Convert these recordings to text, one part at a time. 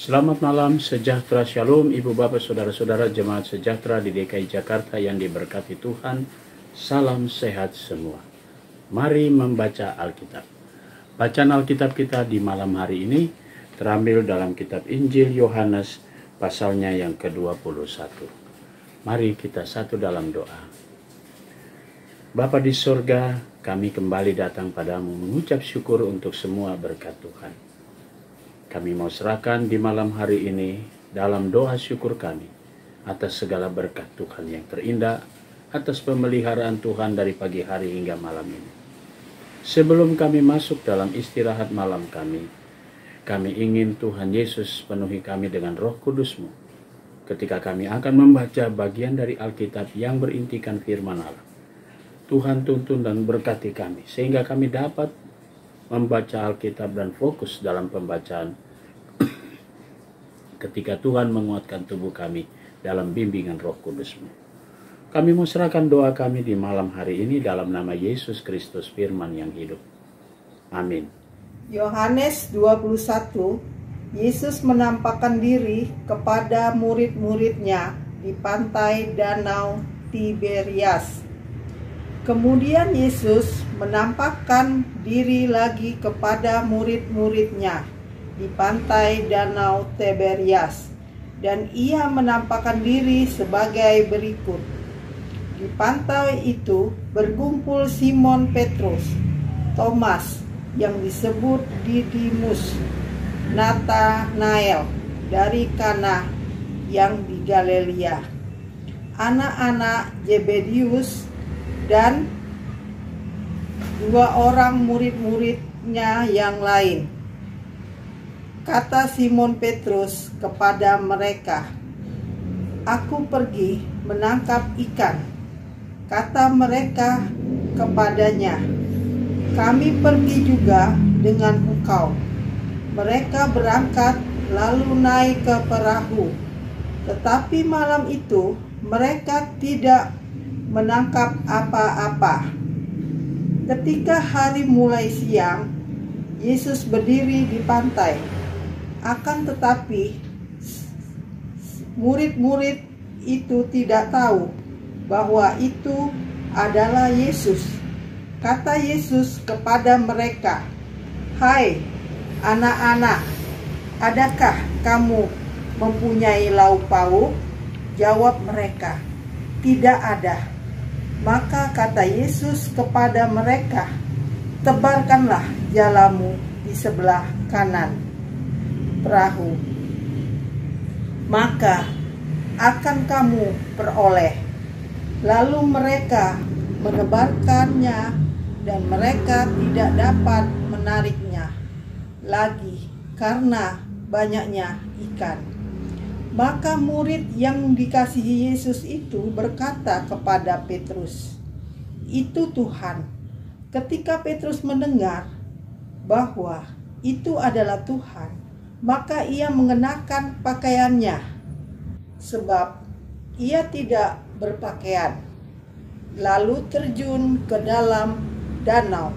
Selamat malam, sejahtera shalom Ibu Bapak Saudara-saudara jemaat sejahtera di DKI Jakarta yang diberkati Tuhan. Salam sehat semua. Mari membaca Alkitab. Bacaan Alkitab kita di malam hari ini terambil dalam kitab Injil Yohanes pasalnya yang ke-21. Mari kita satu dalam doa. Bapa di sorga, kami kembali datang padamu mengucap syukur untuk semua berkat Tuhan. Kami mau serahkan di malam hari ini dalam doa syukur kami atas segala berkat Tuhan yang terindah, atas pemeliharaan Tuhan dari pagi hari hingga malam ini. Sebelum kami masuk dalam istirahat malam kami ingin Tuhan Yesus penuhi kami dengan Roh Kudus-Mu ketika kami akan membaca bagian dari Alkitab yang berintikan firman Allah. Tuhan tuntun dan berkati kami sehingga kami dapat membaca Alkitab dan fokus dalam pembacaan ketika Tuhan menguatkan tubuh kami dalam bimbingan Roh Kudus-Mu. Kami mau serahkan doa kami di malam hari ini dalam nama Yesus Kristus firman yang hidup. Amin. Yohanes 21, Yesus menampakkan diri kepada murid-muridnya di pantai Danau Tiberias. Kemudian Yesus menampakkan diri lagi kepada murid-muridnya di pantai Danau Tiberias, dan ia menampakkan diri sebagai berikut. Di pantai itu berkumpul Simon Petrus, Thomas yang disebut Didimus, Natanael dari Kana yang di Galilea, anak-anak Zebedius, dan dua orang murid-muridnya yang lain. Kata Simon Petrus kepada mereka, "Aku pergi menangkap ikan." Kata mereka kepadanya, "Kami pergi juga dengan engkau." Mereka berangkat lalu naik ke perahu. Tetapi malam itu mereka tidak menangkap apa-apa. Ketika hari mulai siang, Yesus berdiri di pantai. Akan tetapi murid-murid itu tidak tahu bahwa itu adalah Yesus. Kata Yesus kepada mereka, "Hai anak-anak, adakah kamu mempunyai lauk pauk?" Jawab mereka, "Tidak ada." Maka kata Yesus kepada mereka, "Tebarkanlah jalamu di sebelah kanan perahu, maka akan kamu peroleh." Lalu mereka menebarkannya, dan mereka tidak dapat menariknya lagi karena banyaknya ikan. Maka murid yang dikasihi Yesus itu berkata kepada Petrus, "Itu Tuhan." Ketika Petrus mendengar bahwa itu adalah Tuhan, maka ia mengenakan pakaiannya, sebab ia tidak berpakaian, lalu terjun ke dalam danau.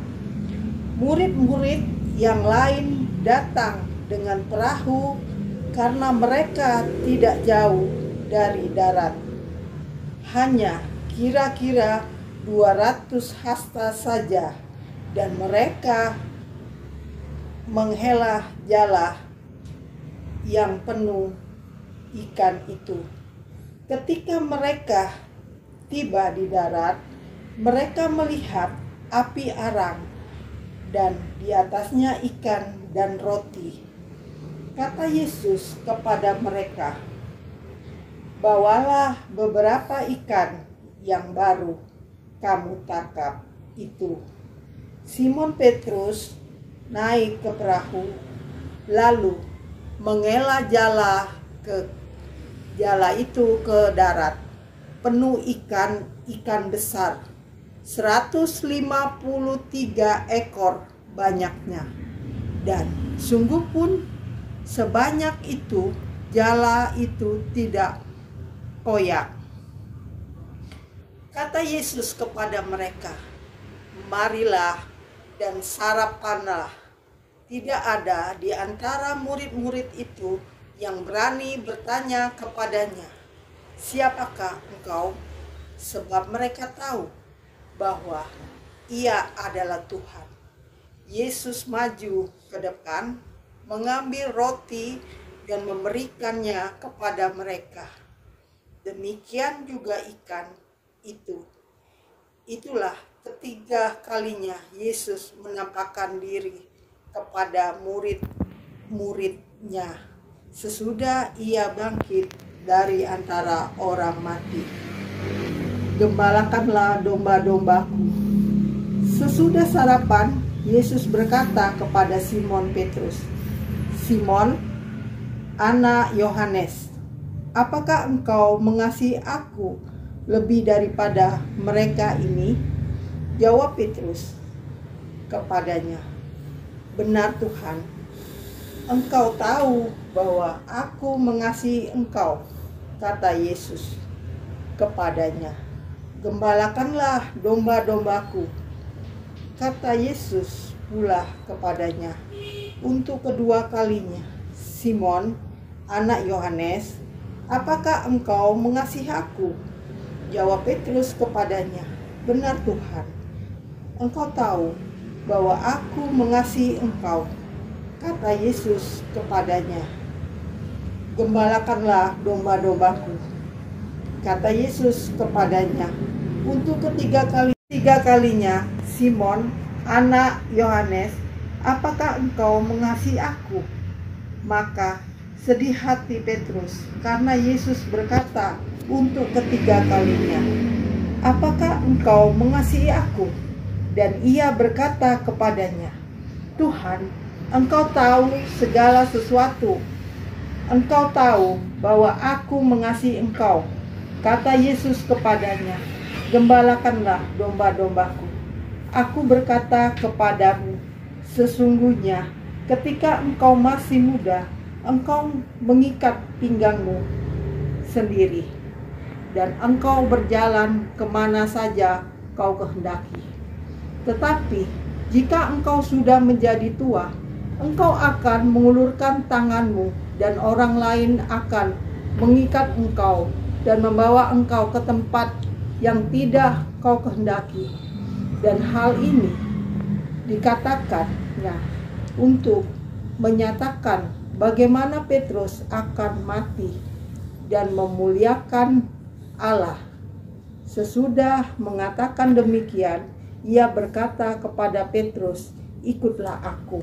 Murid-murid yang lain datang dengan perahu karena mereka tidak jauh dari darat, hanya kira-kira 200 hasta saja, dan mereka menghela jala yang penuh ikan itu. Ketika mereka tiba di darat, mereka melihat api arang dan di atasnya ikan dan roti. Kata Yesus kepada mereka, "Bawalah beberapa ikan yang baru kamu tangkap itu." Simon Petrus naik ke perahu, lalu menghela jala itu ke darat, penuh ikan besar, 153 ekor banyaknya. Dan sungguh pun sebanyak itu jala itu tidak koyak. Kata Yesus kepada mereka, "Marilah dan sarapanlah." Tidak ada di antara murid-murid itu yang berani bertanya kepadanya, "Siapakah engkau?" Sebab mereka tahu bahwa ia adalah Tuhan. Yesus maju ke depan, mengambil roti dan memberikannya kepada mereka. Demikian juga ikan itu. Itulah ketiga kalinya Yesus menampakkan diri kepada murid-muridnya sesudah ia bangkit dari antara orang mati. Gembalakanlah domba-dombaku. Sesudah sarapan, Yesus berkata kepada Simon Petrus, "Simon, anak Yohanes, apakah engkau mengasihi aku lebih daripada mereka ini?" Jawab Petrus kepadanya, "Benar Tuhan, engkau tahu bahwa aku mengasihi engkau." Kata Yesus kepadanya, "Gembalakanlah domba-dombaku." Kata Yesus pula kepadanya untuk kedua kalinya, "Simon, anak Yohanes, apakah engkau mengasihi aku?" Jawab Petrus kepadanya, "Benar Tuhan, engkau tahu bahwa aku mengasihi engkau." Kata Yesus kepadanya, "Gembalakanlah domba-dombaku." Kata Yesus kepadanya untuk ketiga kalinya, "Simon, anak Yohanes, apakah engkau mengasihi aku?" Maka sedih hati Petrus karena Yesus berkata untuk ketiga kalinya, "Apakah engkau mengasihi aku?" Dan ia berkata kepadanya, "Tuhan, engkau tahu segala sesuatu. Engkau tahu bahwa aku mengasihi engkau." Kata Yesus kepadanya, "Gembalakanlah domba-dombaku. Aku berkata kepadamu, sesungguhnya ketika engkau masih muda, engkau mengikat pinggangmu sendiri, dan engkau berjalan kemana saja kau kehendaki. Tetapi jika engkau sudah menjadi tua, engkau akan mengulurkan tanganmu, dan orang lain akan mengikat engkau dan membawa engkau ke tempat yang tidak kau kehendaki." Dan hal ini dikatakannya untuk menyatakan bagaimana Petrus akan mati dan memuliakan Allah. Sesudah mengatakan demikian, ia berkata kepada Petrus, "Ikutlah aku."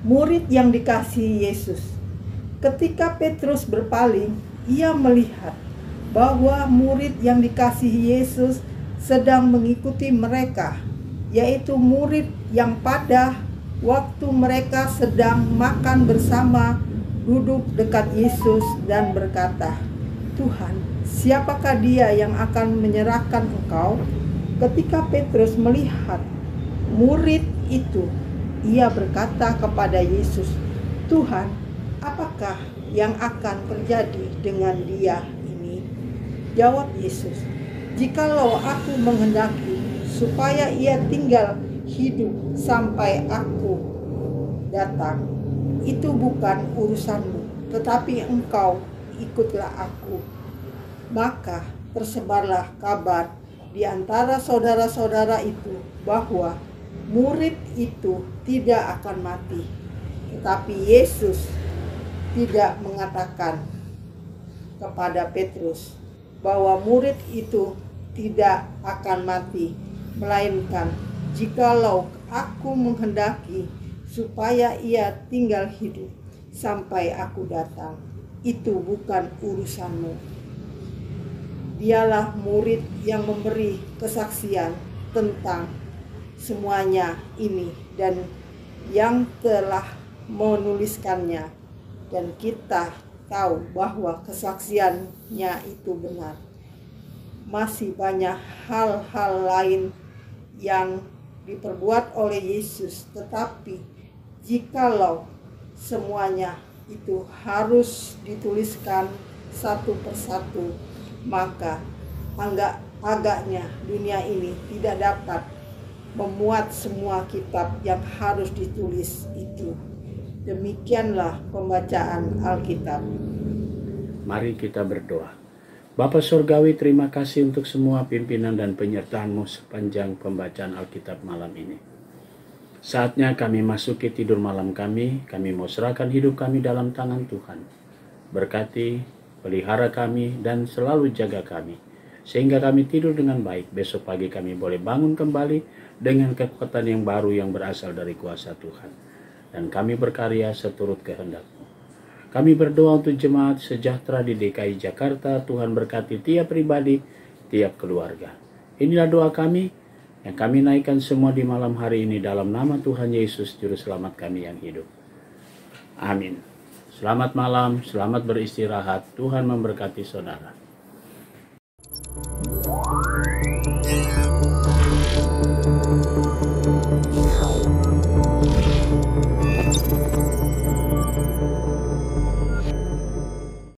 Murid yang dikasihi Yesus. Ketika Petrus berpaling, ia melihat bahwa murid yang dikasihi Yesus sedang mengikuti mereka, yaitu murid yang pada waktu mereka sedang makan bersama duduk dekat Yesus dan berkata, "Tuhan, siapakah dia yang akan menyerahkan engkau?" Ketika Petrus melihat murid itu, ia berkata kepada Yesus, "Tuhan, apakah yang akan terjadi dengan dia ini?" Jawab Yesus, "Jikalau aku menghendaki supaya ia tinggal hidup sampai aku datang, itu bukan urusanmu, tetapi engkau ikutlah aku." Maka tersebarlah kabar di antara saudara-saudara itu bahwa murid itu tidak akan mati. Tetapi Yesus tidak mengatakan kepada Petrus bahwa murid itu tidak akan mati, melainkan, "Jikalau aku menghendaki supaya ia tinggal hidup sampai aku datang, itu bukan urusanmu." Dialah murid yang memberi kesaksian tentang semuanya ini dan yang telah menuliskannya, dan kita tahu bahwa kesaksiannya itu benar. Masih banyak hal-hal lain yang diperbuat oleh Yesus, tetapi jikalau semuanya itu harus dituliskan satu persatu, maka agaknya dunia ini tidak dapat memuat semua kitab yang harus ditulis itu. Demikianlah pembacaan Alkitab. Mari kita berdoa. Bapa Surgawi, terima kasih untuk semua pimpinan dan penyertaan-Mu sepanjang pembacaan Alkitab malam ini. Saatnya kami masuki tidur malam kami mau serahkan hidup kami dalam tangan Tuhan. Berkati, pelihara kami, dan selalu jaga kami, sehingga kami tidur dengan baik. Besok pagi kami boleh bangun kembali dengan kekuatan yang baru yang berasal dari kuasa Tuhan. Dan kami berkarya seturut kehendak-Mu. Kami berdoa untuk jemaat sejahtera di DKI Jakarta. Tuhan berkati tiap pribadi, tiap keluarga. Inilah doa kami yang kami naikkan semua di malam hari ini dalam nama Tuhan Yesus, Juru Selamat kami yang hidup. Amin. Selamat malam, selamat beristirahat. Tuhan memberkati saudara.